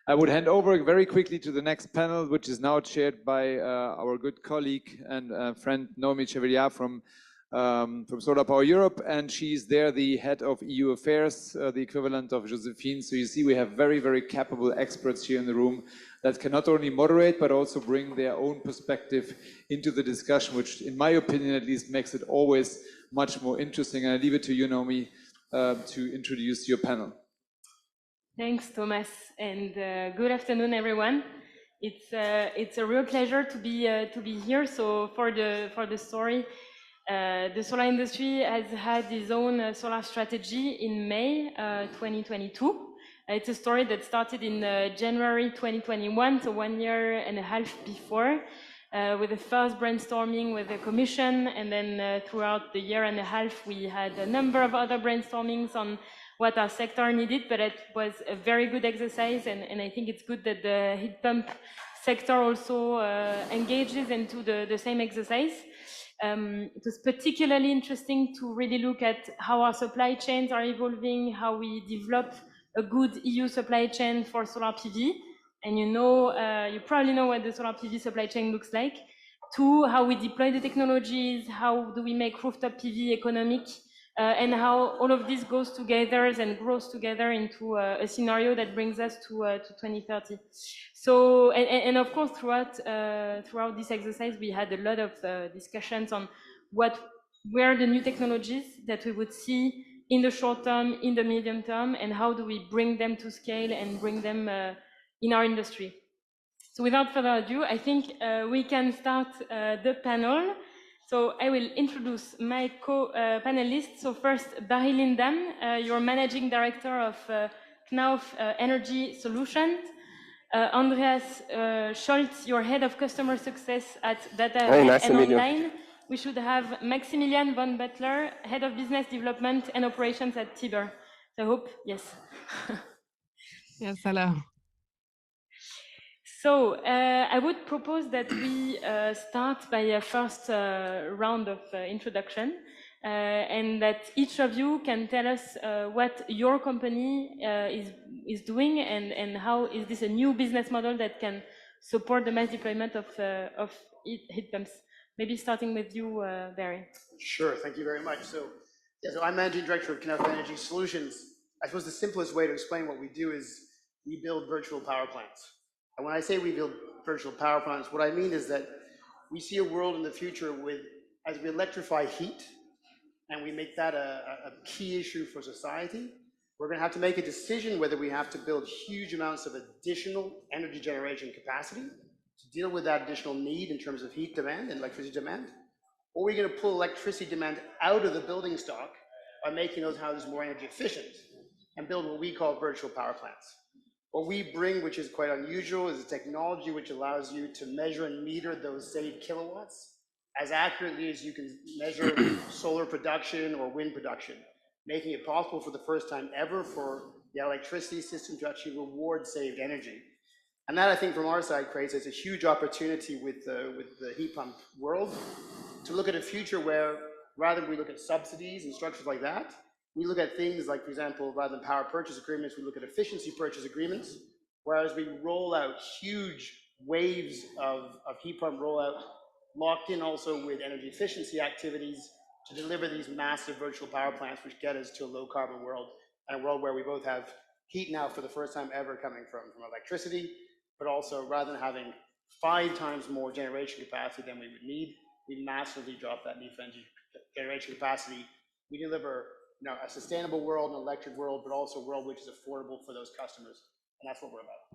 I would hand over very quickly to the next panel, which is now chaired by our good colleague and friend Naomi Chevalier from Solar Power Europe, and she's there the head of EU affairs, the equivalent of Josephine. So you see, we have very, very capable experts here in the room that can not only moderate, but also bring their own perspective into the discussion, which in my opinion, at least, makes it always much more interesting. And I leave it to you, Naomi, to introduce your panel. Thanks, Thomas, and good afternoon, everyone. It's a real pleasure to be here. So for the story, the solar industry has had its own solar strategy in May 2022. It's a story that started in January 2021, so 1.5 years before, with the first brainstorming with the Commission, and then throughout the 1.5 years, we had a number of other brainstormings on what our sector needed, but it was a very good exercise, and I think it's good that the heat pump sector also engages into the same exercise. It was particularly interesting to really look at how our supply chains are evolving, how we develop a good EU supply chain for solar PV, and you probably know what the solar PV supply chain looks like. Two, how we deploy the technologies, how do we make rooftop PV economic, and how all of this goes together and grows together into a scenario that brings us to 2030. So, and of course, throughout this exercise, we had a lot of discussions on what were the new technologies that we would see in the short term, in the medium term, and how do we bring them to scale and bring them in our industry. So without further ado, I think we can start the panel. So I will introduce my co-panelists. So first, Barry Lindam, you're Managing Director of Knauf Energy Solutions. Andreas Scholz, you're Head of Customer Success at Data and Online. We should have Maximilian von Butler, Head of Business Development and Operations at Tiber. So I hope, yes. Yes, hello. So I would propose that we start by a first round of introduction, and that each of you can tell us what your company is doing, and how is this a new business model that can support the mass deployment of heat pumps. Maybe starting with you, Barry. Sure, thank you very much. So I'm Managing Director of Knauf Energy Solutions. I suppose the simplest way to explain what we do is we build virtual power plants. And when I say we build virtual power plants, what I mean is that we see a world in the future as we electrify heat, and we make that a key issue for society, we're going to have to make a decision whether we have to build huge amounts of additional energy generation capacity to deal with that additional need in terms of heat demand and electricity demand, or we're going to pull electricity demand out of the building stock by making those houses more energy efficient and build what we call virtual power plants. What we bring, which is quite unusual, is a technology which allows you to measure and meter those saved kilowatts as accurately as you can measure solar production or wind production, making it possible for the first time ever for the electricity system to actually reward saved energy. And that, I think, from our side, creates a huge opportunity with the heat pump world to look at a future where, rather than we look at subsidies and structures like that, we look at things like, for example, rather than power purchase agreements, we look at efficiency purchase agreements, whereas we roll out huge waves of heat pump rollout, locked in also with energy efficiency activities to deliver these massive virtual power plants, which get us to a low carbon world, and a world where we both have heat now for the first time ever coming from electricity, but also rather than having 5 times more generation capacity than we would need, we massively drop that need for energy generation capacity. We deliver a sustainable world, an electric world, but also a world which is affordable for those customers. And that's what we're about.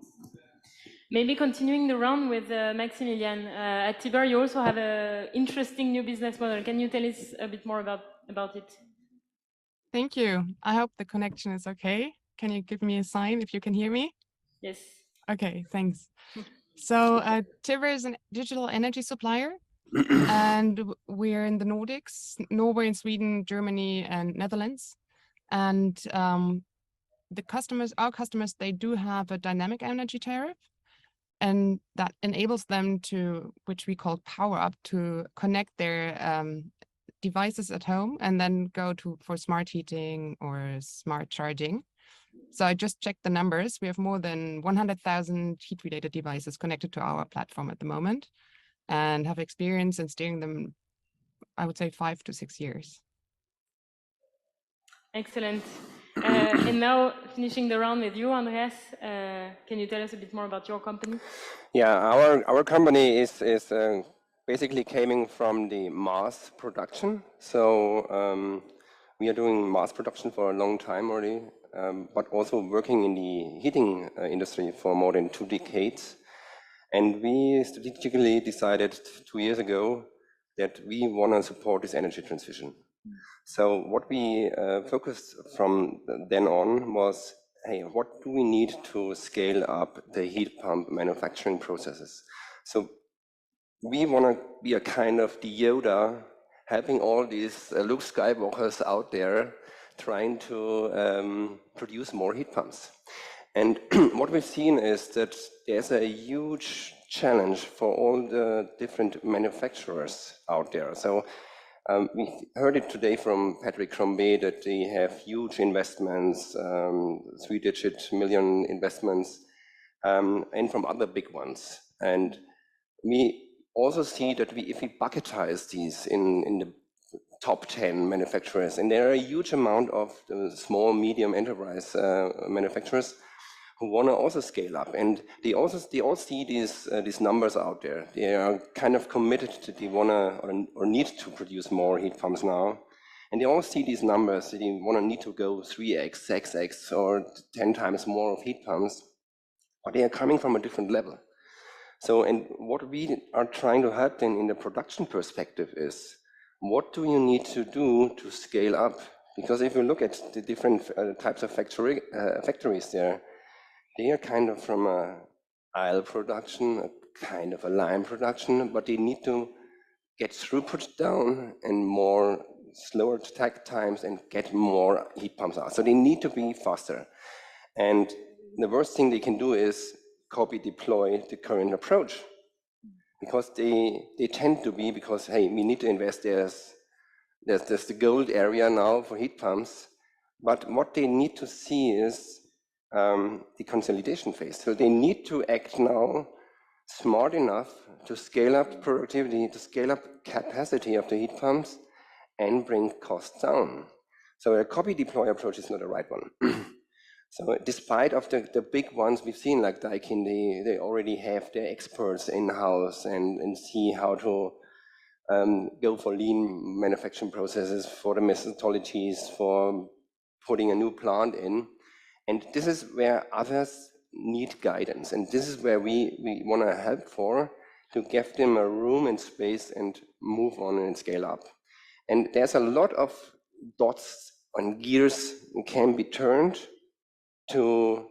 Maybe continuing the round with Maximilian. At Tiber, you also have an interesting new business model. Can you tell us a bit more about it? Thank you. I hope the connection is okay. Can you give me a sign if you can hear me? Yes. Okay, thanks. So Tiber is a digital energy supplier. And we're in the Nordics, Norway and Sweden, Germany and Netherlands. And our customers, they do have a dynamic energy tariff, and that enables them to, which we call power up, to connect their devices at home and then go for smart heating or smart charging. So I just checked the numbers. We have more than 100,000 heat-related devices connected to our platform at the moment and have experience in steering them, I would say, 5 to 6 years. Excellent. And now finishing the round with you, Andreas, can you tell us a bit more about your company? Yeah, our company is basically coming from the mass production. So we are doing mass production for a long time already, but also working in the heating industry for more than 2 decades. And we strategically decided 2 years ago that we want to support this energy transition. So what we focused from then on was, hey, what do we need to scale up the heat pump manufacturing processes? So we want to be a kind of the Yoda, helping all these Luke Skywalkers out there trying to produce more heat pumps. And what we've seen is that there's a huge challenge for all the different manufacturers out there. So we heard it today from Patrick Crombie that they have huge investments, 3-digit million investments, and from other big ones. And we also see that if we bucketize these in the top 10 manufacturers, and there are a huge amount of the small, medium enterprise manufacturers who want to also scale up, and they all see these numbers out there. They are kind of committed to they want to or need to produce more heat pumps now, and they all see these numbers. They want to need to go 3x, 6x, or 10 times more of heat pumps, but they are coming from a different level. So, and what we are trying to help them in the production perspective is, what do you need to do to scale up? Because if you look at the different types of factories there, they are kind of from a aisle production, a kind of a line production, but they need to get throughput down and more slower takt times and get more heat pumps out. So they need to be faster. And the worst thing they can do is copy deploy the current approach, because they tend to be, because hey, we need to invest, there's the gold area now for heat pumps, but what they need to see is the consolidation phase. So they need to act now smart enough to scale up productivity, to scale up capacity of the heat pumps and bring costs down. So a copy deploy approach is not the right one. So despite of the big ones we've seen, like Daikin, they already have their experts in-house and see how to go for lean manufacturing processes, for the methodologies, for putting a new plant in. And this is where others need guidance. And this is where we want to help for, to give them a room and space and move on and scale up. And there's a lot of dots and gears can be turned to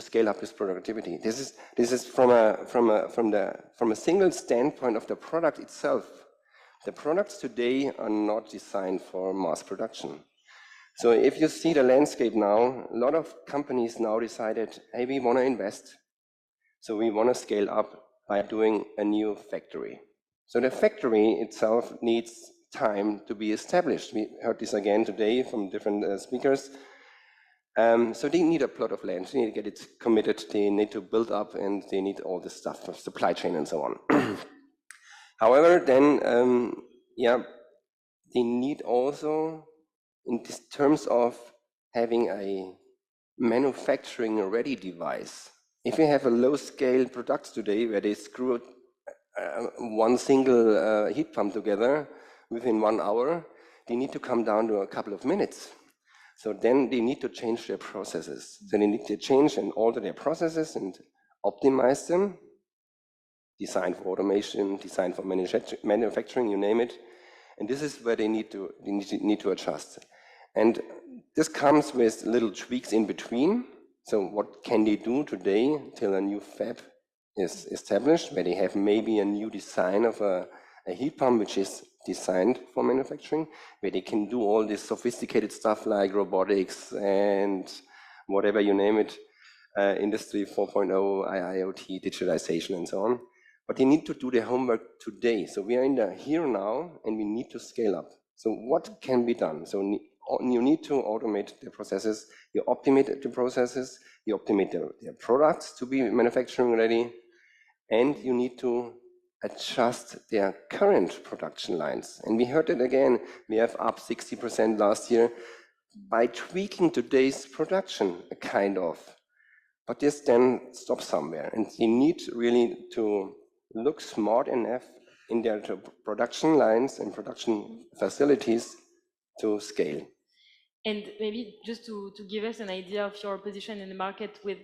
scale up this productivity. This is from a single standpoint of the product itself. The products today are not designed for mass production. So if you see the landscape now, a lot of companies now decided, hey, we want to invest. So we want to scale up by doing a new factory. So the factory itself needs time to be established. We heard this again today from different speakers. So they need a plot of land, they need to get it committed, they need to build up, and they need all this stuff for supply chain and so on. However, then, they need also, in terms of having a manufacturing ready device. If you have a low scale product today where they screw one single heat pump together within 1 hour, they need to come down to a couple of minutes. So then they need to change their processes. So they need to change and alter their processes and optimize them. Design for automation, design for manufacturing, you name it. And this is where they need to adjust. And this comes with little tweaks in between. So what can they do today till a new fab is established, where they have maybe a new design of a heat pump which is designed for manufacturing, where they can do all this sophisticated stuff like robotics and whatever you name it, Industry 4.0, IoT, digitalization, and so on. But they need to do their homework today. So we are in the here now, and we need to scale up. So what can be done? So you need to automate the processes, you optimize the processes, you optimize their products to be manufacturing ready, and you need to adjust their current production lines. And we heard it again, we have up 60% last year by tweaking today's production, kind of. But this then stops somewhere, and you need really to look smart enough in their production lines and production facilities to scale. And maybe just to give us an idea of your position in the market, with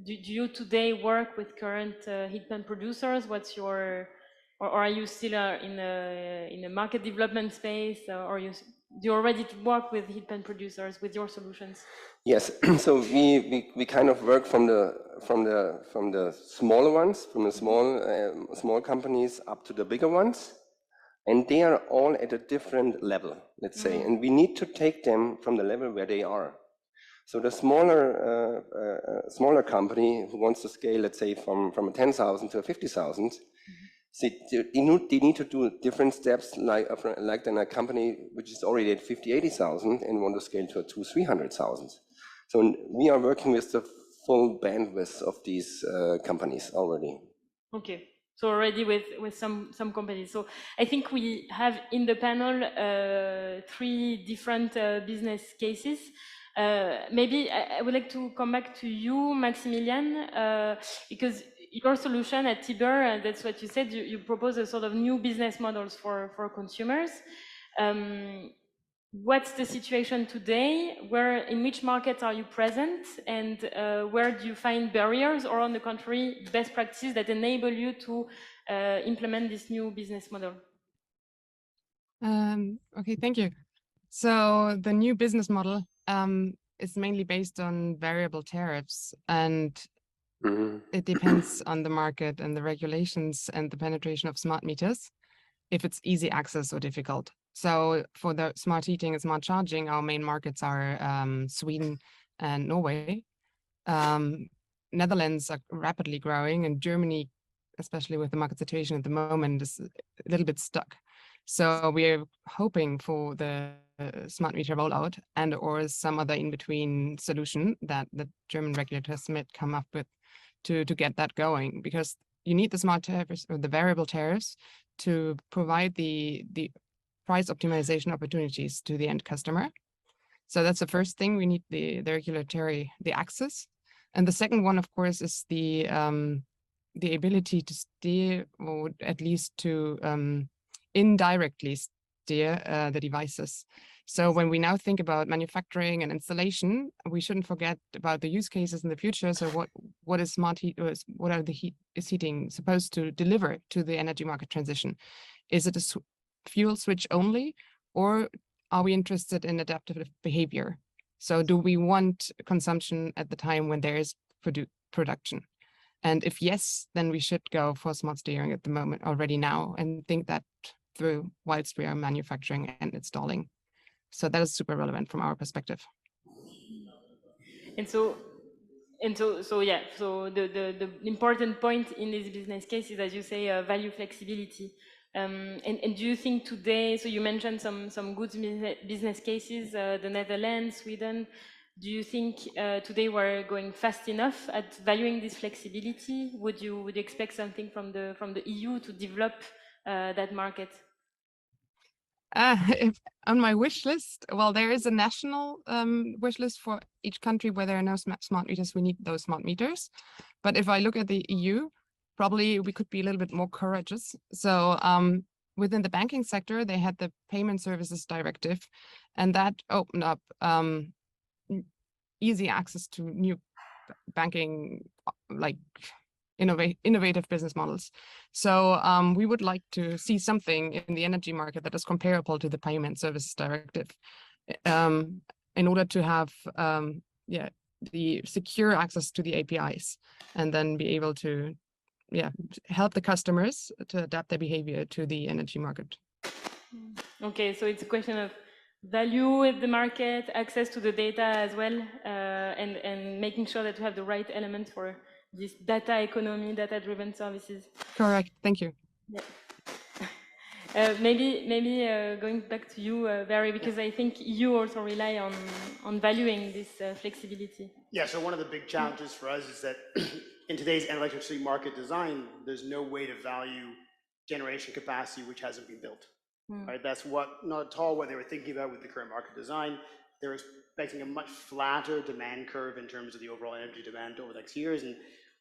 do you today work with current heat pump producers? What's your, or are you still in a market development space, or do you already work with heat pump producers with your solutions? Yes, so we kind of work from the smaller ones, from the small companies up to the bigger ones. And they are all at a different level, let's say, and we need to take them from the level where they are. So the smaller company who wants to scale, let's say, from a 10,000 to a 50,000, they need to do different steps like than a company which is already at 50, 80,000 and want to scale to a 200,000, 300,000. So we are working with the full bandwidth of these companies already. Okay. So already with some companies. So I think we have in the panel 3 different business cases. Maybe I would like to come back to you, Maximilian, because your solution at Tiber, that's what you said, you propose a sort of new business models for consumers. What's the situation today? In which markets are you present, and where do you find barriers, or on the contrary, best practices that enable you to implement this new business model? Okay, thank you. So the new business model is mainly based on variable tariffs, and it depends on the market and the regulations and the penetration of smart meters, if it's easy access or difficult. So for the smart heating and smart charging, our main markets are Sweden and Norway. Netherlands are rapidly growing, and Germany, especially with the market situation at the moment, is a little bit stuck. So we're hoping for the smart meter rollout and or some other in-between solution that the German regulators might come up with to get that going, because you need the smart tariffs or the variable tariffs to provide the price optimization opportunities to the end customer. So that's the first thing. We need the regulatory, the access. And the second one, of course, is the ability to steer, or at least to indirectly steer the devices. So when we now think about manufacturing and installation, we shouldn't forget about the use cases in the future. So what is smart heat? What are the heating supposed to deliver to the energy market transition? Is it a fuel switch only, or are we interested in adaptive behavior? So do we want consumption at the time when there is production? And if yes, then we should go for smart steering at the moment already now, and think that through whilst we are manufacturing and installing. So that is super relevant from our perspective. So the important point in this business case is, as you say, value flexibility. And do you think today, so you mentioned some good business cases, the Netherlands, Sweden. Do you think today we're going fast enough at valuing this flexibility? Would you expect something from the EU to develop that market? On my wish list, well, there is a national wish list for each country where there are no smart meters. We need those smart meters. But if I look at the EU, probably we could be a little bit more courageous. So within the banking sector, they had the Payment Services Directive, and that opened up easy access to new banking, like innovative business models. So we would like to see something in the energy market that is comparable to the Payment Services Directive, in order to have the secure access to the APIs, and then be able to help the customers to adapt their behavior to the energy market. Okay, so it's a question of value at the market, access to the data as well, and making sure that you have the right elements for this data economy, data-driven services. Correct. Thank you. Yeah. Maybe going back to you, Barry, because I think you also rely on valuing this flexibility. Yeah, so one of the big challenges for us is that in today's electricity market design, there's no way to value generation capacity which hasn't been built. Right? That's not at all what they were thinking about with the current market design. They're expecting a much flatter demand curve in terms of the overall energy demand over the next years. And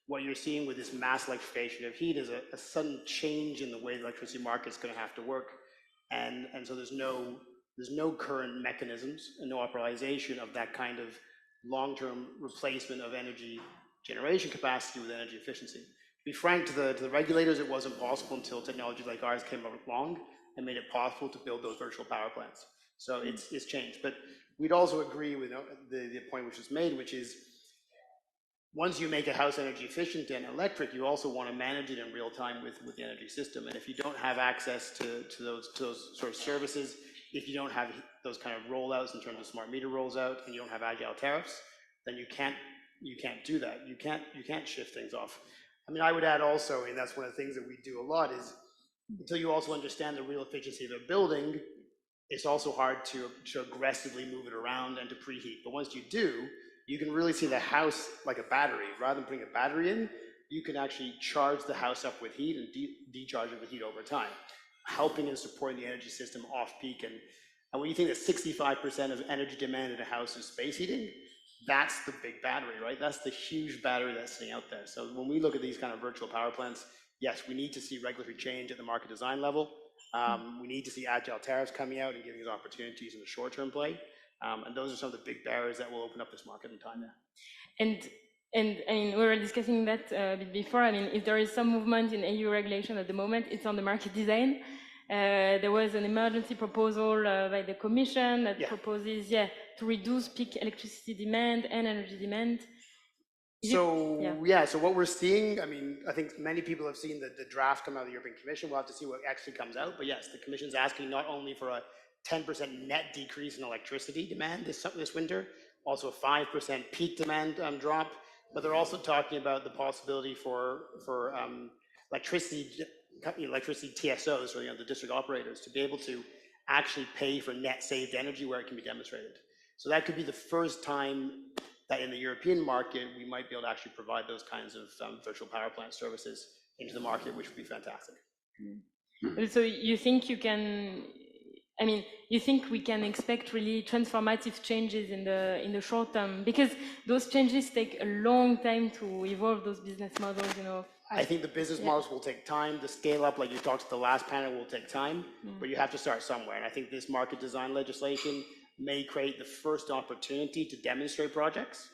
what you're seeing with this mass electrification of heat is a sudden change in the way the electricity market is going to have to work. And so there's no current mechanisms and no operationalization of that kind of long-term replacement of energy generation capacity with energy efficiency. To be frank, to the regulators, it wasn't possible until technology like ours came along and made it possible to build those virtual power plants. So it's changed. But we'd also agree with the point which was made, which is once you make a house energy efficient and electric, you also want to manage it in real time with the energy system. And if you don't have access to those sort of services, if you don't have those kind of rollouts in terms of smart meter rolls out, and you don't have agile tariffs, then you can't do that. You can't shift things off. I mean, I would add also, and that's one of the things that we do a lot, is until you also understand the real efficiency of a building, it's also hard to aggressively move it around and to preheat. But once you do, you can really see the house like a battery. Rather than putting a battery in, you can actually charge the house up with heat and decharge it with heat over time, helping and supporting the energy system off peak. And when you think that 65% of energy demand in a house is space heating, that's the big battery, right? That's the huge battery that's sitting out there. So when we look at these kind of virtual power plants, yes, we need to see regulatory change at the market design level. We need to see agile tariffs coming out and giving us opportunities in the short-term play. And those are some of the big barriers that will open up this market in time now. And I mean, we were discussing that a bit before. I mean, if there is some movement in EU regulation at the moment, it's on the market design. There was an emergency proposal by the Commission that proposes, to reduce peak electricity demand and energy demand. So what we're seeing, I mean, I think many people have seen the draft come out of the European Commission. We'll have to see what actually comes out. But yes, the Commission's asking not only for a 10% net decrease in electricity demand this winter, also a 5% peak demand drop, but they're also talking about the possibility for electricity TSOs, so the district operators, to be able to actually pay for net saved energy where it can be demonstrated. So that could be the first time that in the European market, we might be able to actually provide those kinds of virtual power plant services into the market, which would be fantastic. So you think you can, I mean, you think we can expect really transformative changes in the short term? Because those changes take a long time to evolve those business models, I think the business models will take time. The scale up, like you talked to the last panel, will take time, but you have to start somewhere. And I think this market design legislation may create the first opportunity to demonstrate projects.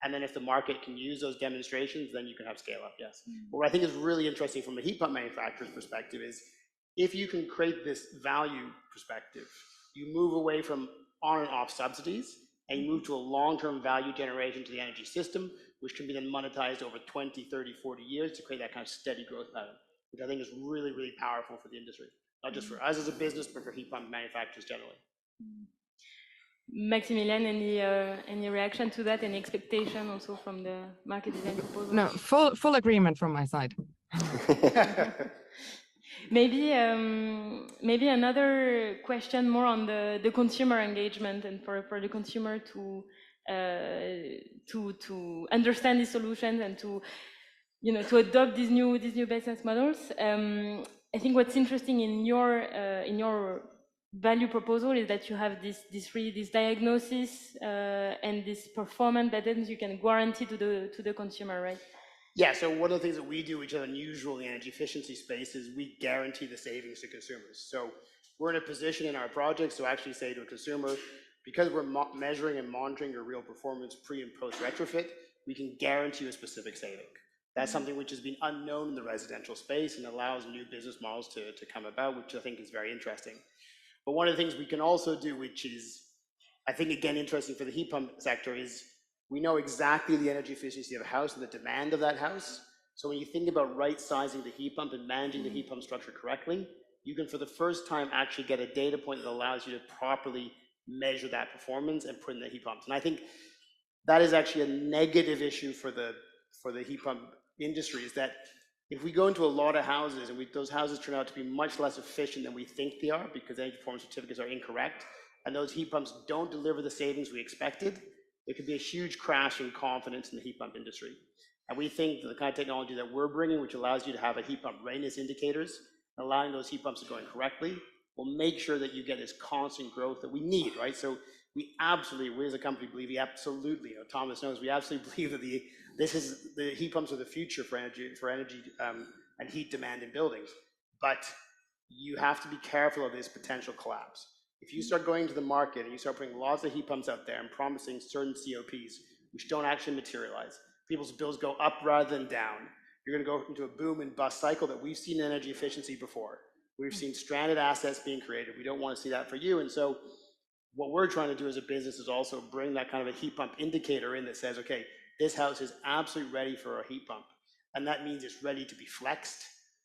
And then if the market can use those demonstrations, then you can have scale up, yes. But what I think is really interesting from a heat pump manufacturer's perspective is if you can create this value perspective, you move away from on and off subsidies and you move to a long-term value generation to the energy system, which can be then monetized over 20, 30, 40 years to create that kind of steady growth pattern, which I think is really, really powerful for the industry. Not just for us as a business, but for heat pump manufacturers generally. Maximilian, any reaction to that? Any expectation also from the market design proposal? No, full agreement from my side. Maybe another question more on the consumer engagement and for the consumer to understand these solutions and to adopt these new business models. I think what's interesting in your value proposal is that you have this diagnosis and this performance that then you can guarantee to the consumer, right? Yeah, so one of the things that we do, which is unusual in the energy efficiency space, is we guarantee the savings to consumers. So we're in a position in our projects to actually say to a consumer, because we're measuring and monitoring your real performance pre and post retrofit, we can guarantee you a specific saving. That's something which has been unknown in the residential space and allows new business models to come about, which I think is very interesting. But one of the things we can also do, which is, I think, again, interesting for the heat pump sector, is we know exactly the energy efficiency of a house and the demand of that house. So when you think about right-sizing the heat pump and managing the heat pump structure correctly, you can, for the first time, actually get a data point that allows you to properly measure that performance and put in the heat pumps. And I think that is actually a negative issue for the heat pump industry, is that if we go into a lot of houses and those houses turn out to be much less efficient than we think they are because energy performance certificates are incorrect, and those heat pumps don't deliver the savings we expected, there could be a huge crash in confidence in the heat pump industry. And we think that the kind of technology that we're bringing, which allows you to have a heat pump readiness indicators, allowing those heat pumps to go in correctly, will make sure that you get this constant growth that we need, right? So we as a company believe, Thomas knows, we absolutely believe that the heat pumps are the future for energy and heat demand in buildings. But you have to be careful of this potential collapse. If you start going to the market and you start putting lots of heat pumps out there and promising certain COPs, which don't actually materialize, people's bills go up rather than down, you're gonna go into a boom and bust cycle that we've seen in energy efficiency before. We've seen stranded assets being created. We don't want to see that for you. And so what we're trying to do as a business is also bring that kind of a heat pump indicator in that says, okay, this house is absolutely ready for a heat pump. And that means it's ready to be flexed.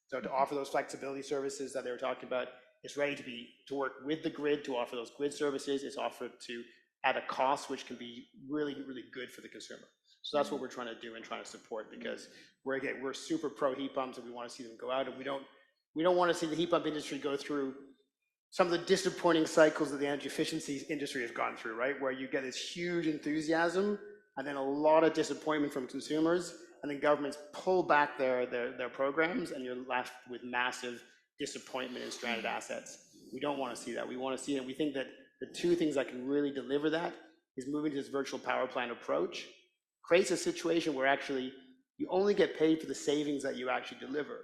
So to offer those flexibility services that they were talking about, it's ready to work with the grid to offer those grid services. It's offered to at a cost which can be really, really good for the consumer. So that's what we're trying to do and trying to support, because we're super pro heat pumps and we want to see them go out, and we don't want to see the heat pump industry go through some of the disappointing cycles that the energy efficiency industry has gone through, right? Where you get this huge enthusiasm and then a lot of disappointment from consumers, and then governments pull back their programs, and you're left with massive disappointment in stranded assets. We don't want to see that. We want to see it. We think that the two things that can really deliver that is moving to this virtual power plant approach, creates a situation where actually you only get paid for the savings that you actually deliver.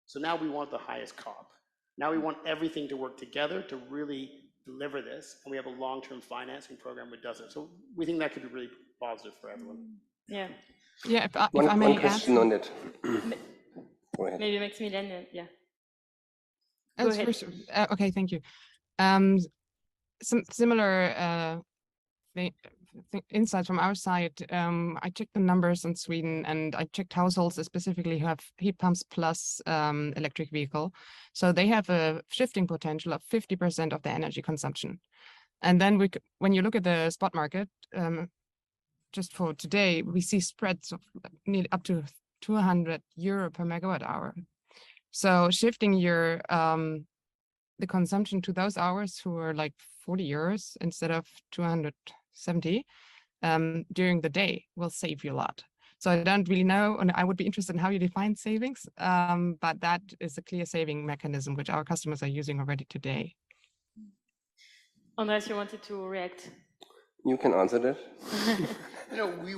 So now we want the highest COP. Now we want everything to work together to really deliver this, and we have a long-term financing program that does it. So we think that could be really positive for everyone. Yeah. Yeah, if I One may question add. on it. Go ahead. Maybe Maximilian, yeah. Oh, Go ahead. first, okay, thank you. Some similar insights from our side. I checked the numbers in Sweden, and I checked households that specifically who have heat pumps plus electric vehicle. So they have a shifting potential of 50% of their energy consumption. And then when you look at the spot market, just for today, we see spreads of nearly up to €200 per megawatt hour. So shifting your the consumption to those hours who are like €40 instead of 270 during the day will save you a lot. So I don't really know, and I would be interested in how you define savings, but that is a clear saving mechanism which our customers are using already today. Andreas, you wanted to react? You can answer that.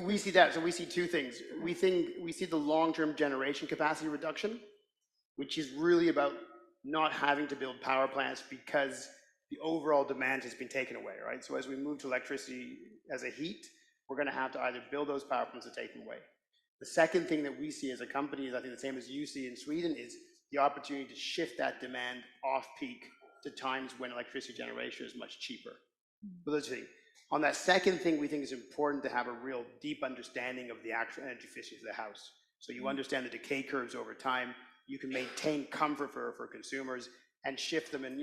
We see that. So we see two things. We see the long-term generation capacity reduction, which is really about not having to build power plants because the overall demand has been taken away, right? So as we move to electricity as a heat, we're going to have to either build those power plants or take them away. The second thing that we see as a company is, I think the same as you see in Sweden, is the opportunity to shift that demand off peak to times when electricity generation is much cheaper. So those things. On that second thing, we think it's important to have a real deep understanding of the actual energy efficiency of the house. So you understand the decay curves over time, you can maintain comfort for consumers and shift them. And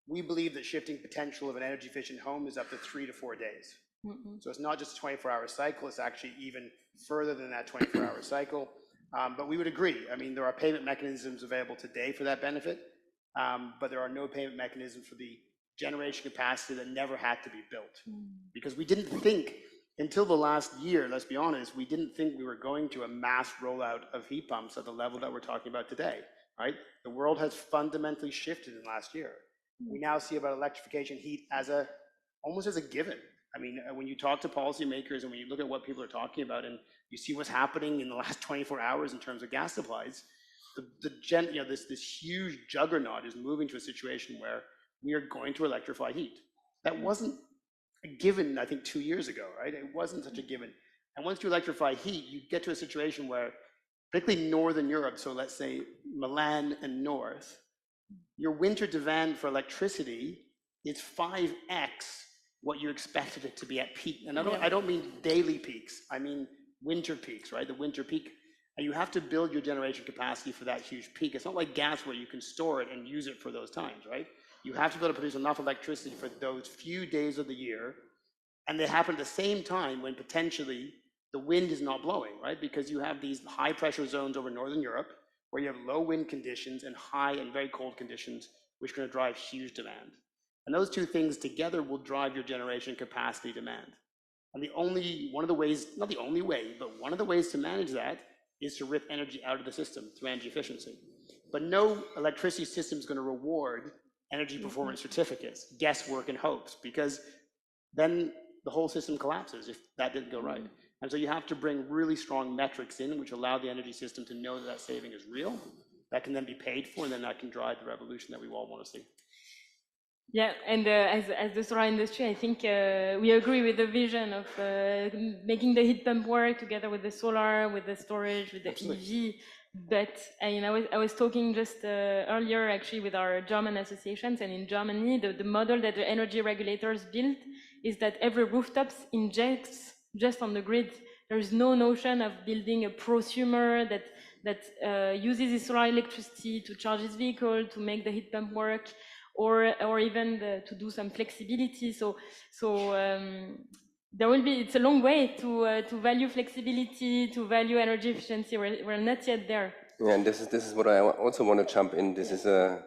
we believe that shifting potential of an energy efficient home is up to 3 to 4 days. So it's not just a 24-hour cycle, it's actually even further than that 24-hour cycle. But we would agree. I mean, there are payment mechanisms available today for that benefit, but there are no payment mechanisms for the generation capacity that never had to be built. Because we didn't think, until the last year, let's be honest, we didn't think we were going to a mass rollout of heat pumps at the level that we're talking about today, right? The world has fundamentally shifted in the last year. We now see about electrification heat as almost as a given. I mean, when you talk to policymakers and when you look at what people are talking about and you see what's happening in the last 24 hours in terms of gas supplies, this huge juggernaut is moving to a situation where we are going to electrify heat. That wasn't a given, I think, 2 years ago, right? It wasn't such a given. And once you electrify heat, you get to a situation where, particularly Northern Europe, so let's say Milan and north, your winter demand for electricity is 5x what you expected it to be at peak. And I don't mean daily peaks, I mean winter peaks, right? The winter peak. And you have to build your generation capacity for that huge peak. It's not like gas where you can store it and use it for those times, right? You have to be able to produce enough electricity for those few days of the year. And they happen at the same time when potentially the wind is not blowing, right? Because you have these high pressure zones over Northern Europe, where you have low wind conditions and high and very cold conditions, which are going to drive huge demand. And those two things together will drive your generation capacity demand. And one of the ways, not the only way, but one of the ways to manage that is to rip energy out of the system through energy efficiency. But no electricity system is going to reward energy performance certificates, guesswork and hopes, because then the whole system collapses if that didn't go right. And so you have to bring really strong metrics in, which allow the energy system to know that that saving is real, that can then be paid for, and then that can drive the revolution that we all want to see. Yeah, and as the solar industry, I think we agree with the vision of making the heat pump work together with the solar, with the storage, with the EV. But I was talking just earlier actually with our German associations, and in Germany, the model that the energy regulators built is that every rooftop injects just on the grid. There is no notion of building a prosumer that uses his solar electricity to charge his vehicle, to make the heat pump work, or even to do some flexibility. So there will be, it's a long way to value flexibility, to value energy efficiency. We're not yet there. Yeah, and this is what I also want to jump in. This is this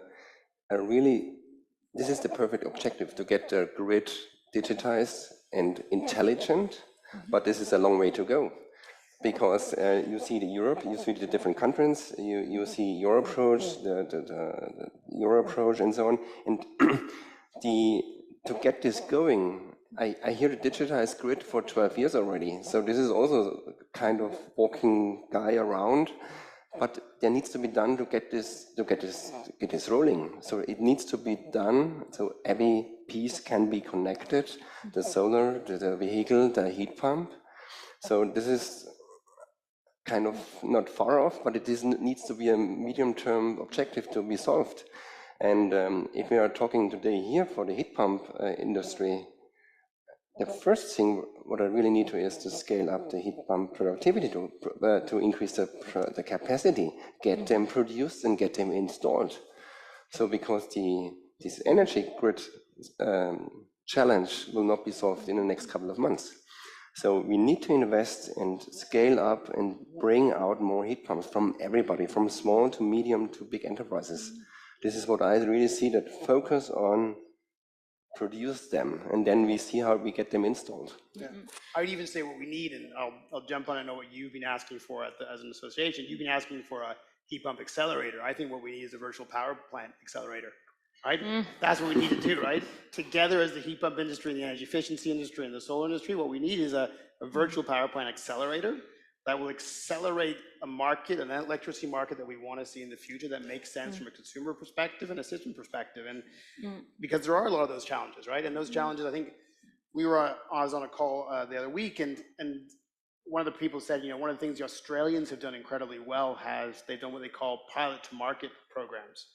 is the perfect objective, to get the grid digitized and intelligent, but this is a long way to go. Because you see Europe, you see the different countries, you see your approach, your approach, and so on. And to get this going, I hear the digitized grid for 12 years already. So this is also kind of walking guy around, but there needs to be done to get this rolling. So it needs to be done so every piece can be connected: the solar, the vehicle, the heat pump. So this is kind of not far off, but it needs to be a medium-term objective to be solved. And if we are talking today here for the heat pump industry, the first thing what I really need to is to scale up the heat pump productivity to increase the capacity, get them produced and get them installed. So because this energy grid challenge will not be solved in the next couple of months. So we need to invest and scale up and bring out more heat pumps from everybody, from small to medium to big enterprises. This is what I really see, that focus on produce them, and then we see how we get them installed. Yeah. I would even say what we need, and I'll jump on and know what you've been asking for as an association. You've been asking for a heat pump accelerator. I think what we need is a virtual power plant accelerator. Right? That's what we need to do, right? Together as the heat pump industry and the energy efficiency industry and the solar industry, what we need is a virtual power plant accelerator that will accelerate a market, an electricity market that we want to see in the future that makes sense from a consumer perspective and a system perspective. And because there are a lot of those challenges, right? And those challenges, I think I was on a call the other week, and one of the people said, one of the things the Australians have done incredibly well they've done what they call pilot to market programs.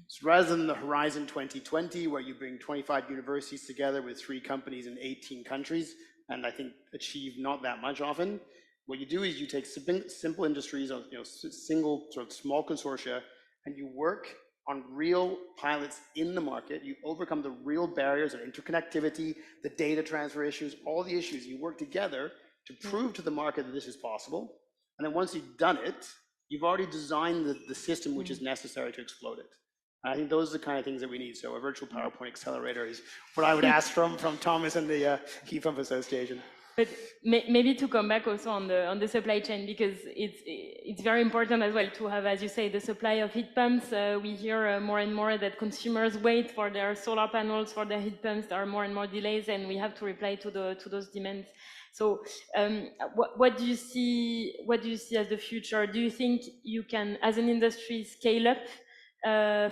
So rather than the Horizon 2020, where you bring 25 universities together with 3 companies in 18 countries, and I think achieve not that much often, what you do is you take simple industries, single sort of small consortia, and you work on real pilots in the market. You overcome the real barriers of interconnectivity, the data transfer issues, all the issues. You work together to prove to the market that this is possible. And then once you've done it, you've already designed the system which is necessary to explode it. I think those are the kind of things that we need. So a virtual PowerPoint accelerator is what I would ask from Thomas and the Heat Pump Association. But maybe to come back also on the supply chain, because it's very important as well to have, as you say, the supply of heat pumps. We hear more and more that consumers wait for their solar panels, for their heat pumps. There are more and more delays, and we have to reply to those demands. So what do you see as the future? Do you think you can, as an industry, scale up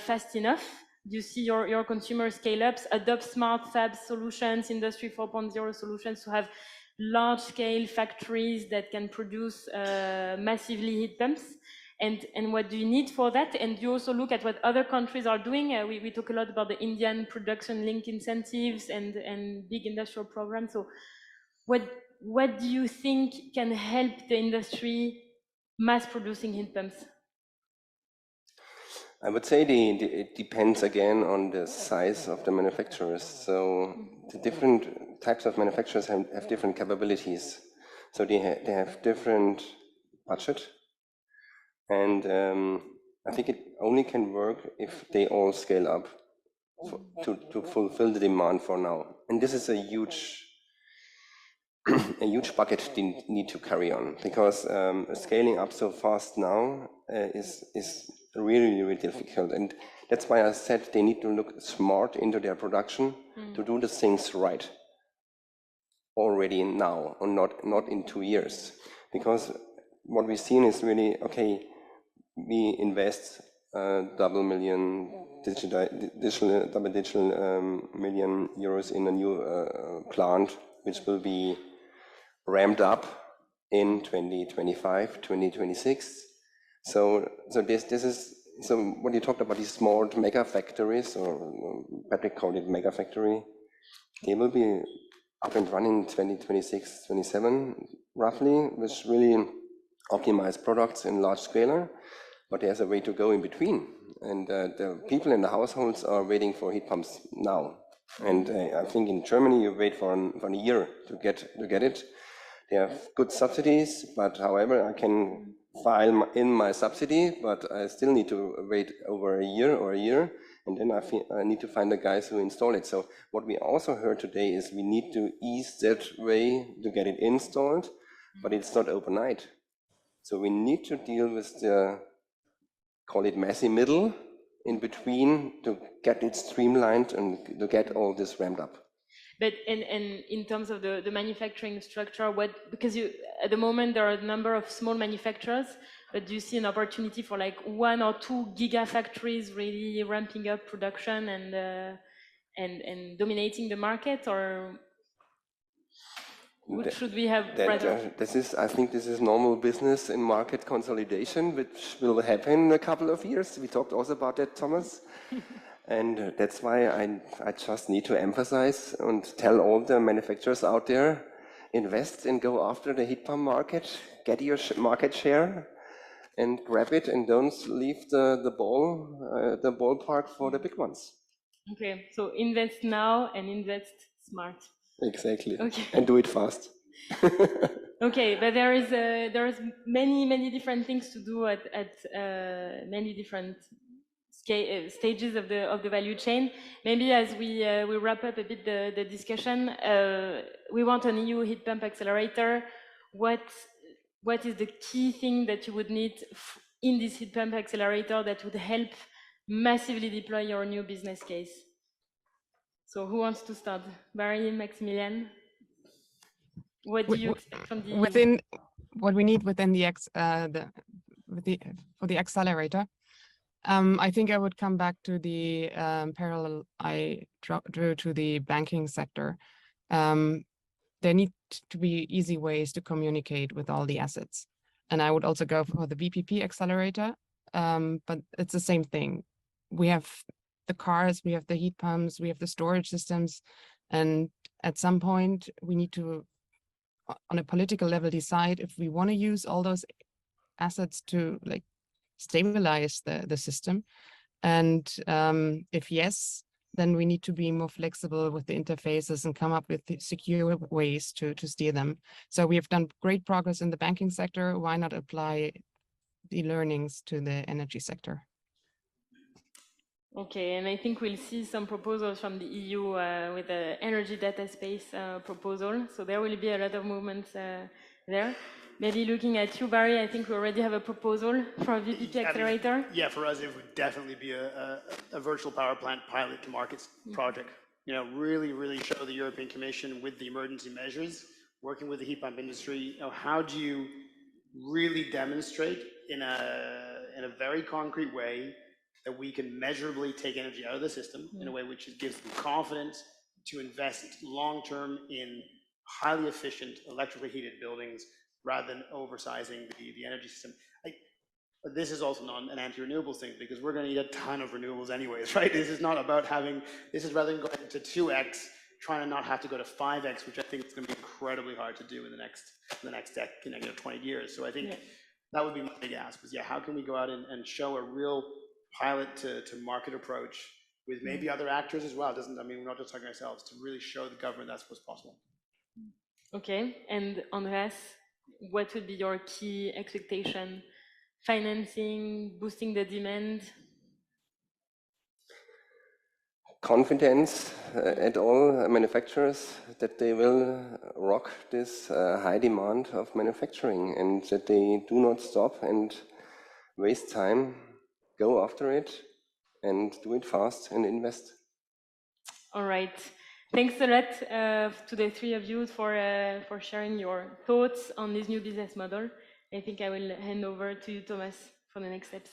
fast enough? Do you see your consumer scale-ups adopt smart fab solutions, Industry 4.0 solutions, to have large-scale factories that can produce massively heat pumps? And what do you need for that? And you also look at what other countries are doing. We talk a lot about the Indian production link incentives and big industrial programs. So what do you think can help the industry mass producing heat pumps? I would say it depends again on the size of the manufacturers. So the different types of manufacturers have different capabilities. So they have different budget, and I think it only can work if they all scale up to fulfill the demand for now. And this is a huge bucket they need to carry on, because scaling up so fast now is really, really difficult. And that's why I said they need to look smart into their production to do the things right already now, or not in 2 years. Because what we've seen is really, okay, we invest double digital million euros in a new plant, which will be ramped up in 2025, 2026. So this is, so when you talked about these smart mega factories, or Patrick called it mega factory, they will be up and running 2026, 27 roughly, which really optimize products in large scale. But there's a way to go in between, and the people in the households are waiting for heat pumps now. And I think in Germany you wait for a year to get it. They have good subsidies, but however, I can file in my subsidy, but I still need to wait over a year, and then I need to find the guys who install it. So what we also heard today is we need to ease that way to get it installed, but it's not overnight. So we need to deal with the, call it messy middle in between, to get it streamlined and to get all this ramped up. But and in terms of the manufacturing structure, because at the moment there are a number of small manufacturers, but do you see an opportunity for like 1 or 2 gigafactories really ramping up production and dominating the market, or what should we have rather? I think this is normal business in market consolidation, which will happen in a couple of years. We talked also about that, Thomas. And that's why I just need to emphasize and tell all the manufacturers out there, invest and go after the heat pump market, get your market share and grab it, and don't leave the ballpark for the big ones. Okay, so invest now and invest smart. Exactly. Okay. And do it fast. Okay, but there is many different things to do at many different stages of the value chain. Maybe as we wrap up a bit the discussion, we want an EU heat pump accelerator. What is the key thing that you would need in this heat pump accelerator that would help massively deploy your new business case? So who wants to start? Barry, Maximilian? What do you expect from the within what we need within for the accelerator? I think I would come back to the parallel I drew to the banking sector. There need to be easy ways to communicate with all the assets. And I would also go for the VPP accelerator, but it's the same thing. We have the cars, we have the heat pumps, we have the storage systems. And at some point we need to, on a political level, decide if we want to use all those assets to like stabilize the system. And if yes, then we need to be more flexible with the interfaces and come up with secure ways to steer them. So we have done great progress in the banking sector. Why not apply the learnings to the energy sector? Okay, and I think we'll see some proposals from the EU with the energy data space proposal. So there will be a lot of movements there. Maybe looking at you, Barry, I think we already have a proposal for a VPP accelerator. Yeah, for us, it would definitely be a virtual power plant pilot to markets project. You know, really show the European Commission with the emergency measures, working with the heat pump industry. You know, how do you really demonstrate in a very concrete way that we can measurably take energy out of the system in a way which gives them confidence to invest long-term in highly efficient electrically heated buildings rather than oversizing the energy system. This is also not an anti-renewables thing, because we're going to need a ton of renewables anyways, right? This is not about this is rather than going to 2x, trying to not have to go to 5x, which I think is going to be incredibly hard to do in the next 20 years. So I think that would be my big ask, was how can we go out and show a real pilot to market approach with maybe other actors as well. We're not just talking ourselves, to really show the government that's what's possible. Okay, and Andreas, what would be your key expectation financing, boosting the demand? Confidence at all manufacturers that they will rock this high demand of manufacturing and that they do not stop and waste time, go after it and do it fast and invest. All right. Thanks a lot to the three of you for sharing your thoughts on this new business model. I think I will hand over to you, Thomas, for the next steps.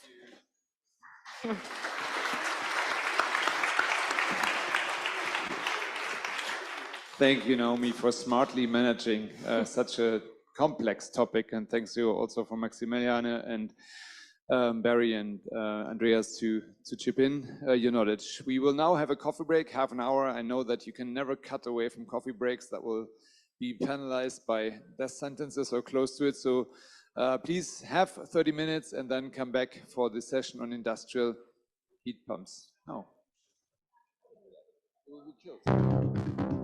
Thank you, Naomi, for smartly managing such a complex topic, and thanks you also for Maximiliane and Barry and Andreas to chip in your knowledge. We will now have a coffee break, half an hour. I know that you can never cut away from coffee breaks. That will be penalized by death sentences or close to it. So please have 30 minutes and then come back for the session on industrial heat pumps. Oh. Will be killed.